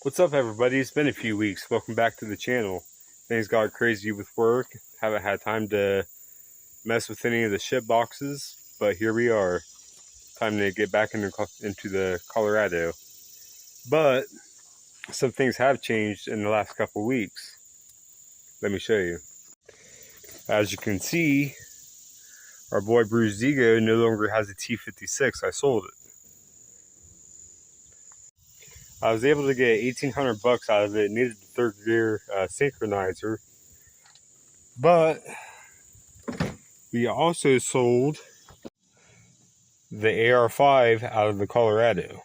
What's up, everybody? It's been a few weeks. Welcome back to the channel. Things got crazy with work. Haven't had time to mess with any of the ship boxes, but here we are. Time to get back into the Colorado. But some things have changed in the last couple weeks. Let me show you. As you can see, our boy Bruce Zigo no longer has a T56. I sold it. I was able to get 1,800 bucks out of it. It needed a third gear synchronizer, but we also sold the AR5 out of the Colorado.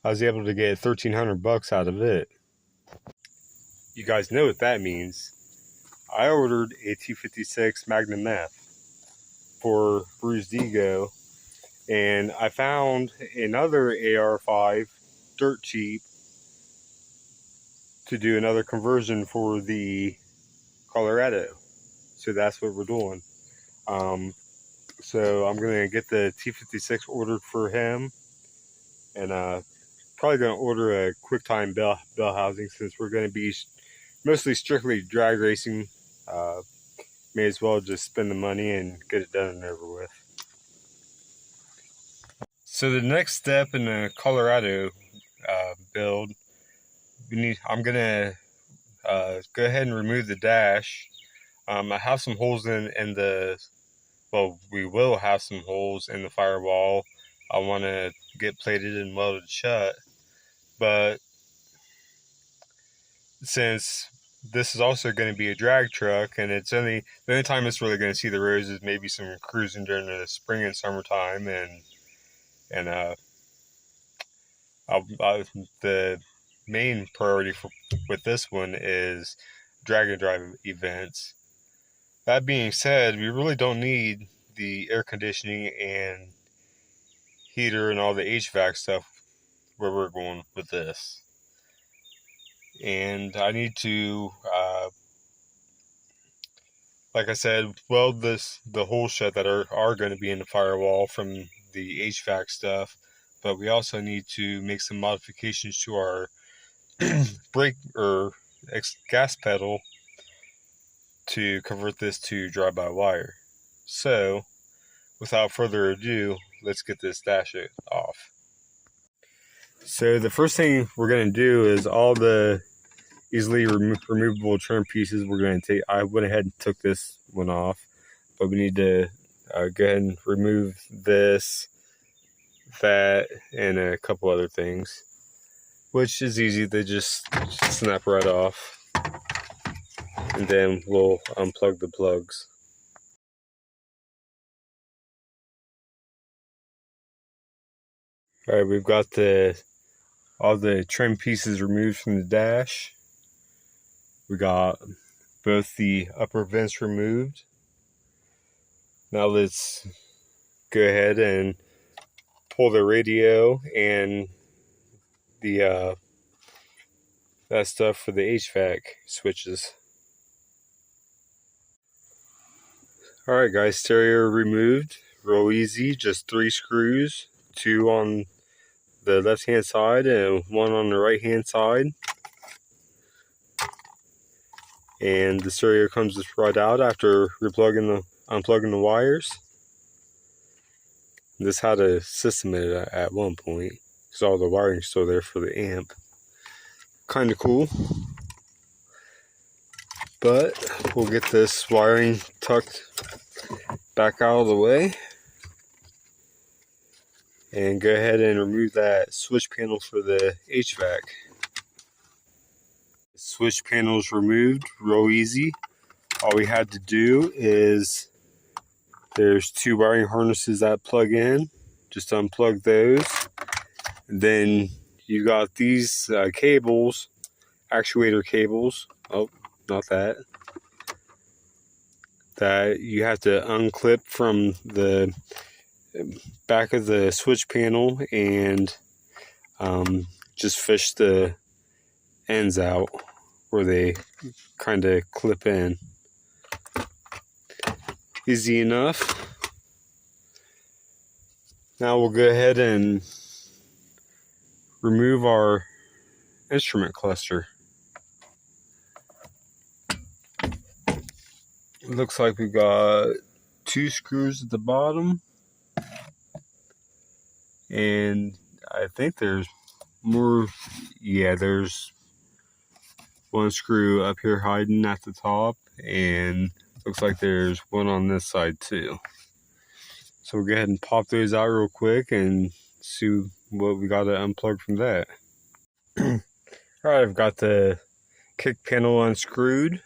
I was able to get 1,300 bucks out of it. You guys know what that means. I ordered a T56 Magnum F for Bruce Digo, and I found another AR5 dirt cheap to do another conversion for the Colorado. So that's what we're doing. So I'm gonna get the T56 ordered for him, and probably gonna order a QuickTime bell housing since we're gonna be mostly strictly drag racing. May as well just spend the money and get it done and over with. So the next step in the Colorado build, I'm gonna go ahead and remove the dash. I have some holes in the, well, we will have some holes in the firewall. I want to get plated and welded shut, but since this is also going to be a drag truck, and it's only the only time it's really going to see the roads is maybe some cruising during the spring and summertime, and the main priority with this one is drag and drive events. That being said, we really don't need the air conditioning and heater and all the HVAC stuff where we're going with this. And I need to, like I said, weld the holes shut that are going to be in the firewall from the HVAC stuff. But we also need to make some modifications to our brake or gas pedal to convert this to drive-by-wire. So, without further ado, let's get this dash off. So the first thing we're going to do is all the easily removable trim pieces we're going to take. I went ahead and took this one off, but we need to go ahead and remove this, that, and a couple other things, which is easy. They just snap right off, and then we'll unplug the plugs. All right, we've got all the trim pieces removed from the dash. We got both the upper vents removed. Now let's go ahead and pull the radio and the that stuff for the HVAC switches. Alright guys, stereo removed. Real easy, just 3 screws. 2 on the left hand side and 1 on the right hand side. And the stereo comes right out after unplugging the wires. This had a system in it at one point, because all the wiring's still there for the amp. Kind of cool. But we'll get this wiring tucked back out of the way and go ahead and remove that switch panel for the HVAC. Switch panels removed, real easy. All we had to do is, there's 2 wiring harnesses that plug in. Just unplug those. And then you got these cables, actuator cables. Oh, not that. That you have to unclip from the back of the switch panel and just fish the ends out where they kind of clip in. Easy enough. Now we'll go ahead and remove our instrument cluster. It looks like we got 2 screws at the bottom, and I think there's more. Yeah, there's 1 screw up here hiding at the top, and looks like there's 1 on this side too. So we'll go ahead and pop those out real quick and see what we got to unplug from that. Alright, I've got the kick panel unscrewed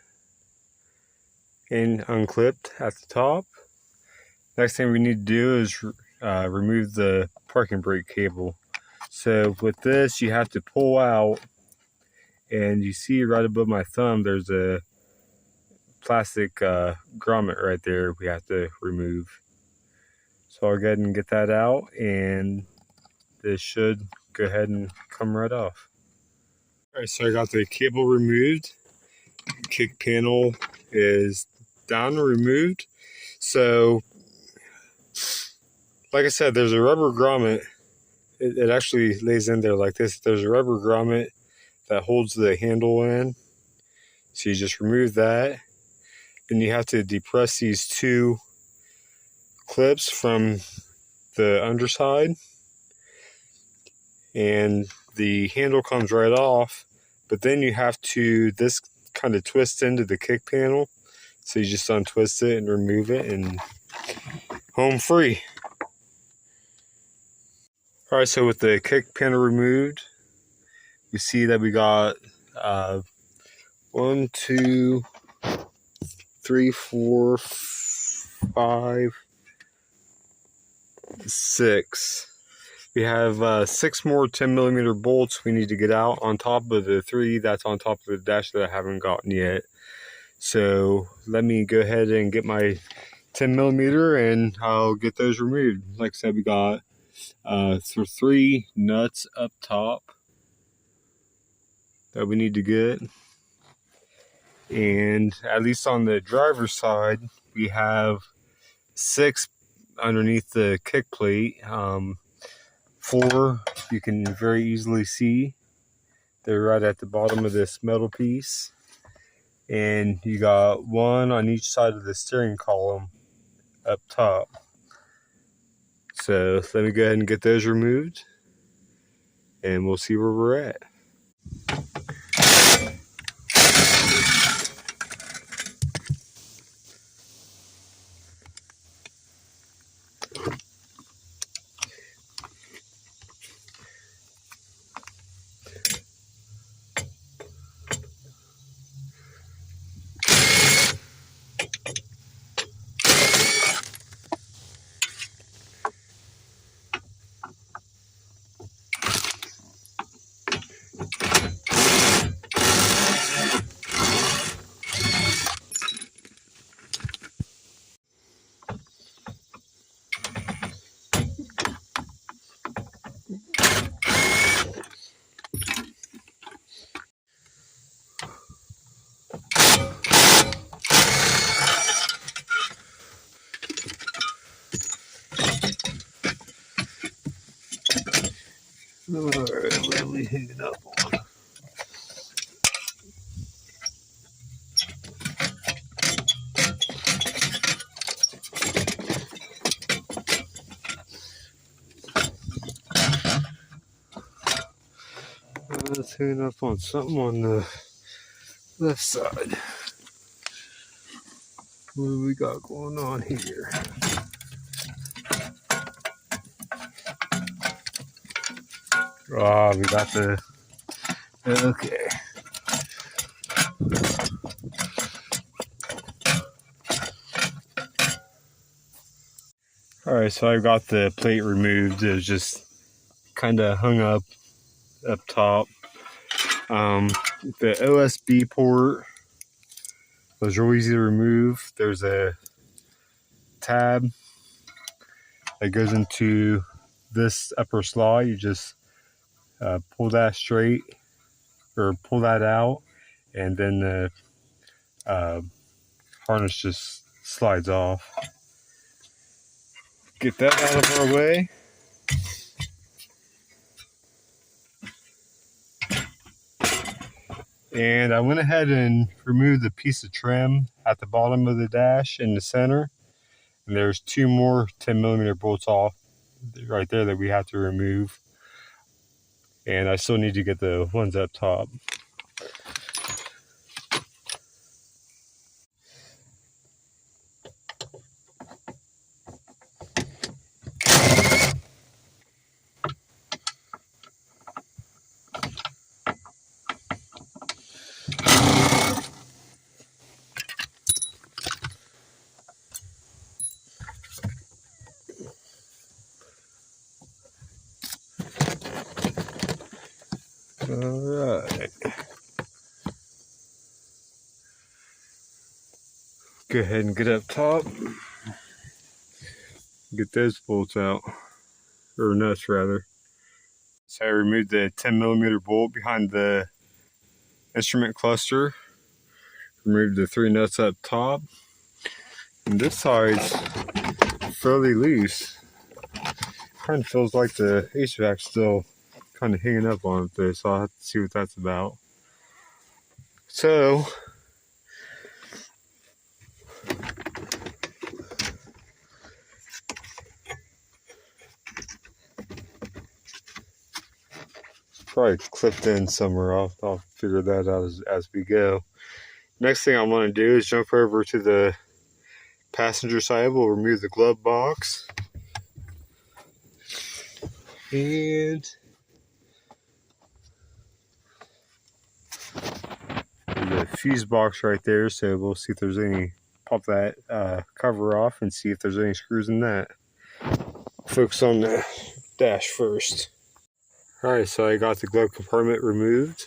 and unclipped at the top. Next thing we need to do is remove the parking brake cable. So with this, you have to pull out, and you see right above my thumb there's a plastic grommet right there we have to remove. So I'll go ahead and get that out, and this should go ahead and come right off. Alright, so I got the cable removed. Kick panel is down and removed. So like I said, there's a rubber grommet. It actually lays in there like this. There's a rubber grommet that holds the handle in. So you just remove that. Then you have to depress these 2 clips from the underside. And the handle comes right off. But then you have to, this kind of twist into the kick panel. So you just untwist it and remove it, and home free. Alright, so with the kick panel removed, you see that we got 1, 2, 3, 4, 5, 6. We have 6 more 10mm bolts we need to get out on top of the 3 that's on top of the dash that I haven't gotten yet. So let me go ahead and get my 10mm and I'll get those removed. Like I said, we got 3 nuts up top that we need to get, and at least on the driver's side we have 6 underneath the kick plate. 4 you can very easily see, they're right at the bottom of this metal piece, and you got 1 on each side of the steering column up top. So let me go ahead and get those removed, and we'll see where we're at. Alright, what are we hanging up on? Let's hang up on something on the left side. What do we got going on here? We got the, okay. Alright, so I got the plate removed. It was just kind of hung up top. The OSB port was real easy to remove. There's a tab that goes into this upper slot. You just pull that straight, or pull that out, and then the harness just slides off. Get that out of our way. And I went ahead and removed the piece of trim at the bottom of the dash in the center. And there's 2 more 10mm bolts off right there that we have to remove. And I still need to get the ones up top. Alright. Go ahead and get up top. Get those bolts out. Or nuts rather. So I removed the 10mm bolt behind the instrument cluster. Removed the 3 nuts up top. And this side's fairly loose. Kind of feels like the HVAC's still kind of hanging up on it there, so I'll have to see what that's about. So probably clipped in somewhere. I'll figure that out as we go. Next thing I want to do is jump over to the passenger side. We'll remove the glove box and the fuse box right there, so we'll see if there's any, pop that cover off and see if there's any screws in that. Focus on the dash first. Alright, so I got the glove compartment removed,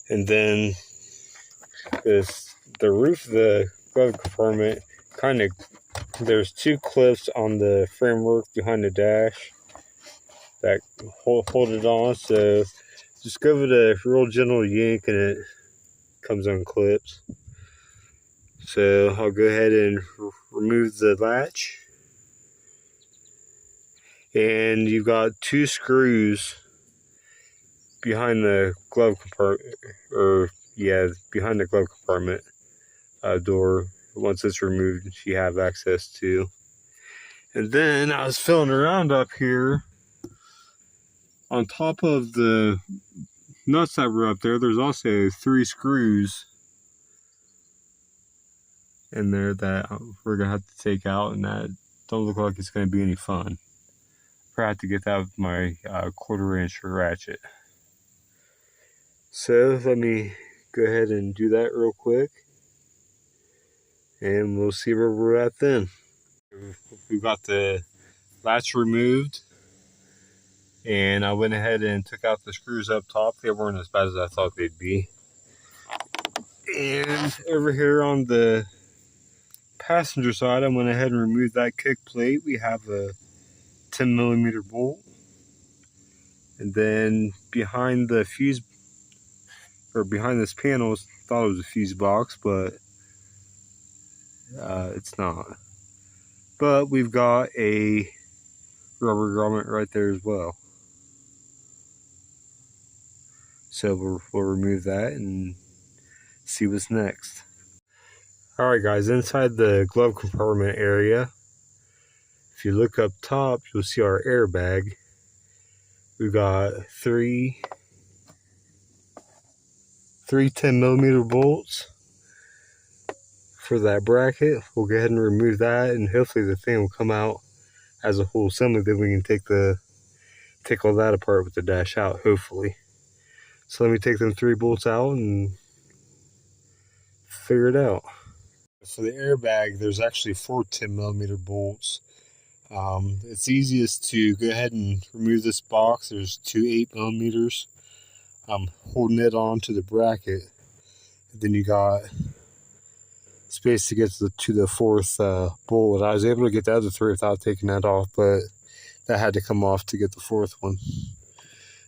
and then the roof of the glove compartment kind of, there's 2 clips on the framework behind the dash that hold it on, so just give it a real gentle yank and it comes unclipped. So I'll go ahead and remove the latch. And you've got 2 screws behind the glove compartment, behind the glove compartment door. Once it's removed, you have access to. And then I was feeling around up here. On top of the nuts that were up there, there's also 3 screws in there that we're gonna have to take out, and that don't look like it's gonna be any fun. I have to get that with my 1/4-inch ratchet. So let me go ahead and do that real quick, and we'll see where we're at then. We got the latch removed, and I went ahead and took out the screws up top. They weren't as bad as I thought they'd be. And over here on the passenger side, I went ahead and removed that kick plate. We have a 10mm bolt, and then behind the fuse, or behind this panel, thought it was a fuse box, but it's not. But we've got a rubber grommet right there as well, so we'll remove that and see what's next. Alright guys, inside the glove compartment area, if you look up top, you'll see our airbag. We've got 3 10mm bolts for that bracket. We'll go ahead and remove that, and hopefully the thing will come out as a whole assembly. Then we can take all that apart with the dash out, hopefully. So let me take them 3 bolts out and figure it out. For the airbag, there's actually 4 10mm bolts. It's easiest to go ahead and remove this box. There's 2 8mm. I'm holding it on to the bracket, and then you got space to get to the 4th bolt. I was able to get the other 3 without taking that off, but that had to come off to get the 4th one.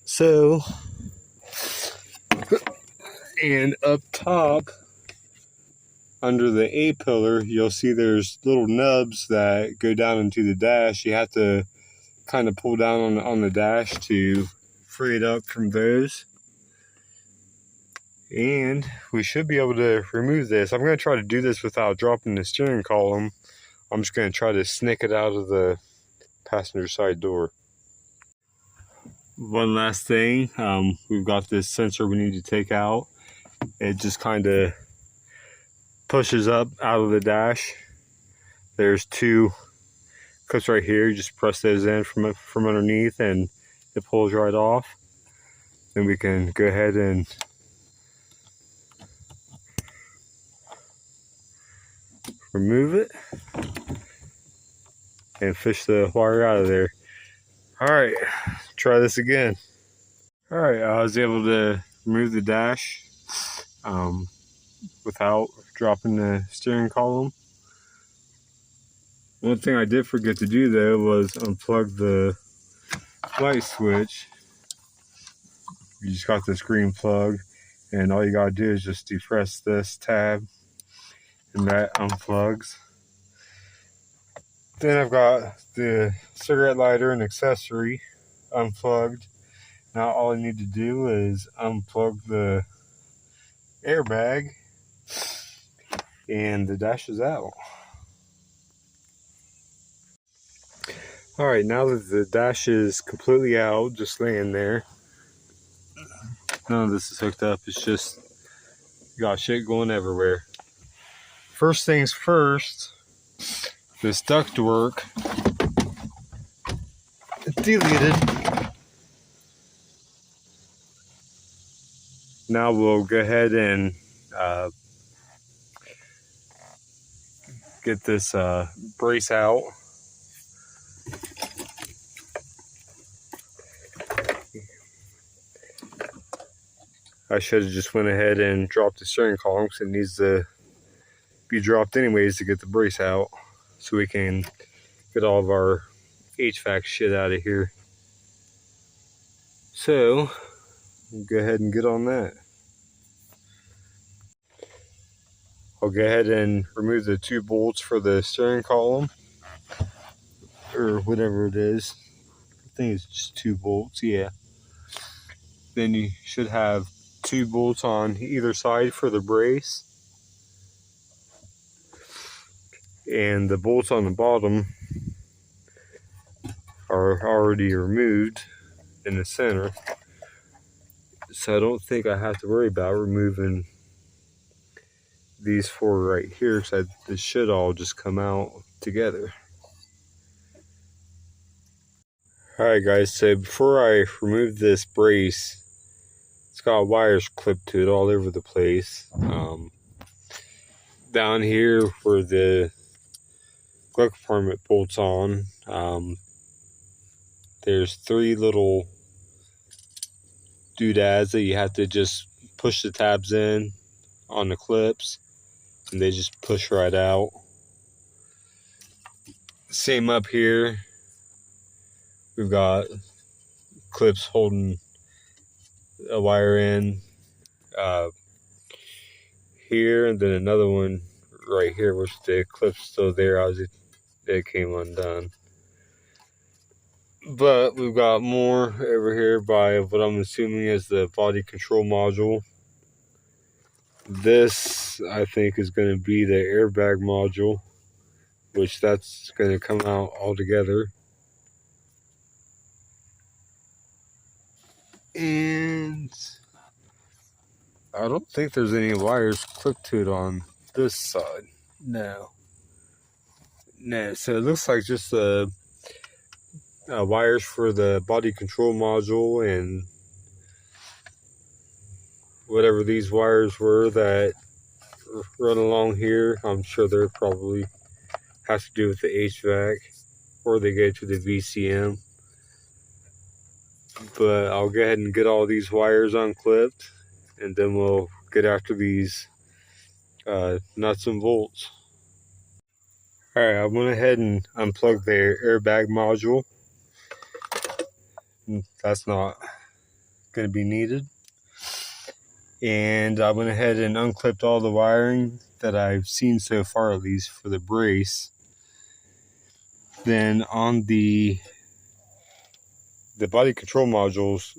So, and up top, under the A-pillar, you'll see there's little nubs that go down into the dash. You have to kind of pull down on the dash to free it up from those. And we should be able to remove this. I'm going to try to do this without dropping the steering column. I'm just going to try to snake it out of the passenger side door. One last thing, we've got this sensor we need to take out. It just kind of pushes up out of the dash. There's two clips right here. You just press those in from underneath and it pulls right off. Then we can go ahead and remove it and fish the wire out of there. All right, try this again. All right, I was able to remove the dash without dropping the steering column. One thing I did forget to do though was unplug the light switch. You just got this green plug, and all you gotta do is just depress this tab and that unplugs. Then I've got the cigarette lighter and accessory unplugged. Now all I need to do is unplug the airbag and the dash is out. Alright, now that the dash is completely out, just laying there, none of this is hooked up, it's just got shit going everywhere. First things first, this ductwork deleted. Now we'll go ahead and get this brace out. I should have just went ahead and dropped the steering column because it needs to be dropped anyways to get the brace out so we can get all of our HVAC shit out of here. So we'll go ahead and get on that. I'll go ahead and remove the 2 bolts for the steering column, or whatever it is. I think it's just 2 bolts, yeah. Then you should have 2 bolts on either side for the brace. And the bolts on the bottom are already removed in the center. So I don't think I have to worry about removing these 4 right here, because this should all just come out together. Alright guys, so before I remove this brace, it's got wires clipped to it all over the place. Down here where the glove compartment bolts on, there's 3 little doodads that you have to just push the tabs in on the clips and they just push right out. Same up here, we've got clips holding a wire in here, and then another one right here, which the clip's still there. It came undone. But we've got more over here by what I'm assuming is the body control module. This, I think, is going to be the airbag module, which that's going to come out all together. And I don't think there's any wires clipped to it on this side. No, so it looks like just wires for the body control module and whatever these wires were that run along here. I'm sure they're probably have to do with the HVAC, or they go to the VCM. But I'll go ahead and get all these wires unclipped, and then we'll get after these nuts and bolts. Alright, I went ahead and unplugged the airbag module. That's not going to be needed. And I went ahead and unclipped all the wiring that I've seen so far, at least for the brace. Then on the body control modules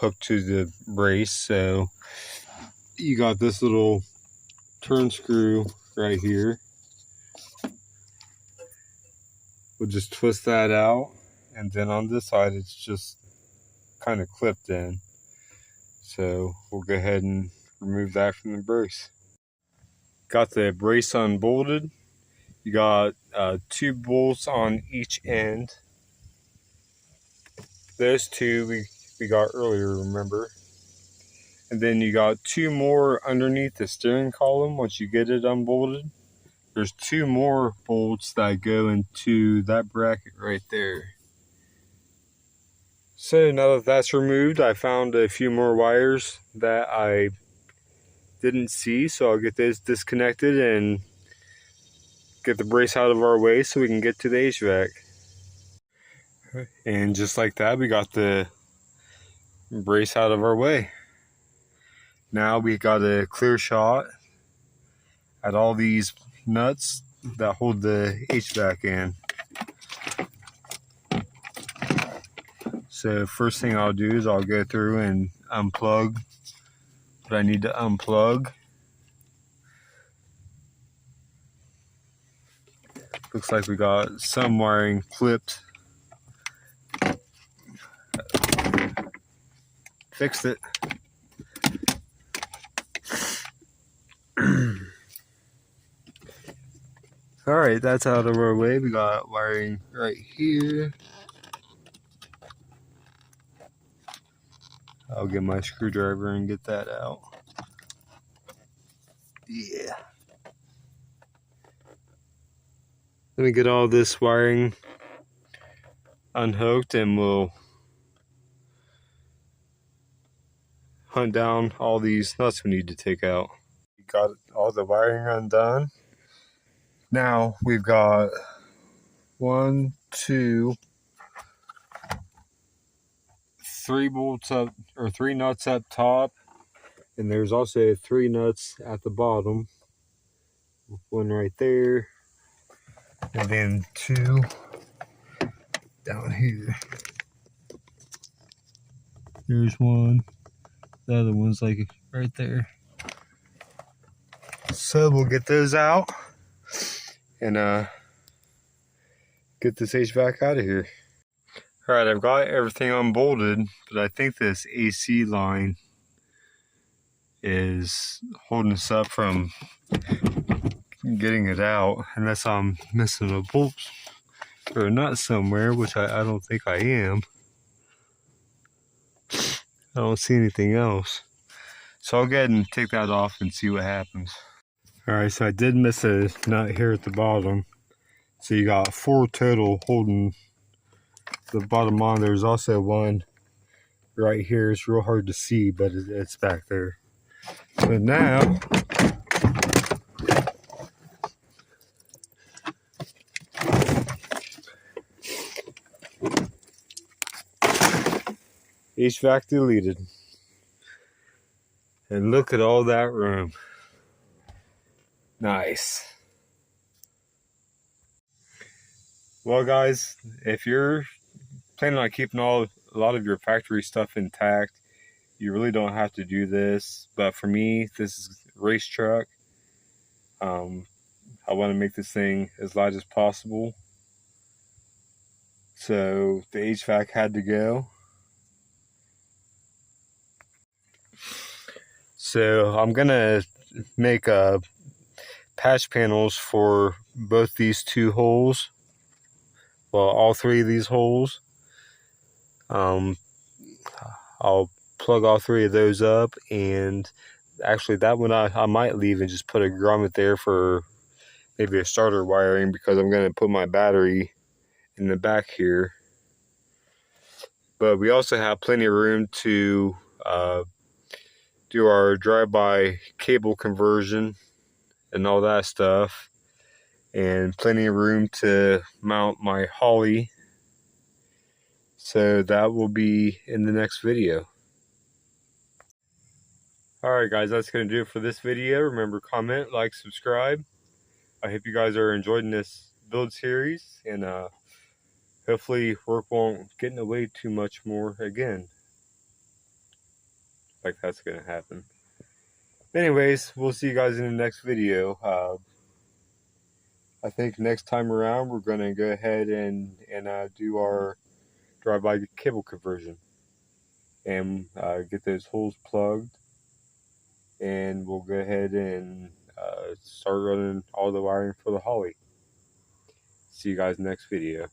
hooked to the brace, so you got this little turn screw right here. We'll just twist that out, and then on this side it's just kind of clipped in. So we'll go ahead and remove that from the brace. Got the brace unbolted. You got 2 bolts on each end. Those 2 we got earlier, remember? And then you got 2 more underneath the steering column once you get it unbolted. There's 2 more bolts that go into that bracket right there. So now that that's removed, I found a few more wires that I didn't see, so I'll get those disconnected and get the brace out of our way so we can get to the HVAC. And just like that, we got the brace out of our way. Now we got a clear shot at all these nuts that hold the HVAC in. So first thing I'll do is I'll go through and unplug what I need to unplug. Looks like we got some wiring clipped. Fixed it. Alright, that's out of our way. We got wiring right here. I'll get my screwdriver and get that out. Yeah. Let me get all this wiring unhooked and we'll hunt down all these nuts we need to take out. We got all the wiring undone. Now we've got 1, 2, 3 bolts up, or 3 nuts up top, and there's also 3 nuts at the bottom. 1 right there, and then 2 down here. There's 1. The other one's like right there. So we'll get those out and get this HVAC out of here. Alright, I've got everything unbolted, but I think this AC line is holding us up from getting it out, unless I'm missing a bolt or a nut somewhere, which I don't think I am. I don't see anything else. So I'll go ahead and take that off and see what happens. Alright, so I did miss a nut here at the bottom. So you got 4 total holding the bottom on. There's also 1 right here. It's real hard to see, but it's back there. So now HVAC deleted. And look at all that room. Nice. Well guys, if you're planning on keeping a lot of your factory stuff intact, you really don't have to do this. But for me, this is a race truck. I want to make this thing as light as possible. So the HVAC had to go. So I'm gonna make patch panels for both these 2 holes. Well, all 3 of these holes. I'll plug all 3 of those up, and actually that one I might leave and just put a grommet there for maybe a starter wiring, because I'm going to put my battery in the back here. But we also have plenty of room to do our drive-by cable conversion and all that stuff, and plenty of room to mount my Holly. So that will be in the next video. Alright guys, that's going to do it for this video. Remember, comment, like, subscribe. I hope you guys are enjoying this build series, and hopefully work won't get in the way too much more again. Like that's going to happen. Anyways, we'll see you guys in the next video. I think next time around we're going to go ahead and do our drive-by cable conversion and get those holes plugged, and we'll go ahead and start running all the wiring for the Holly. See you guys next video.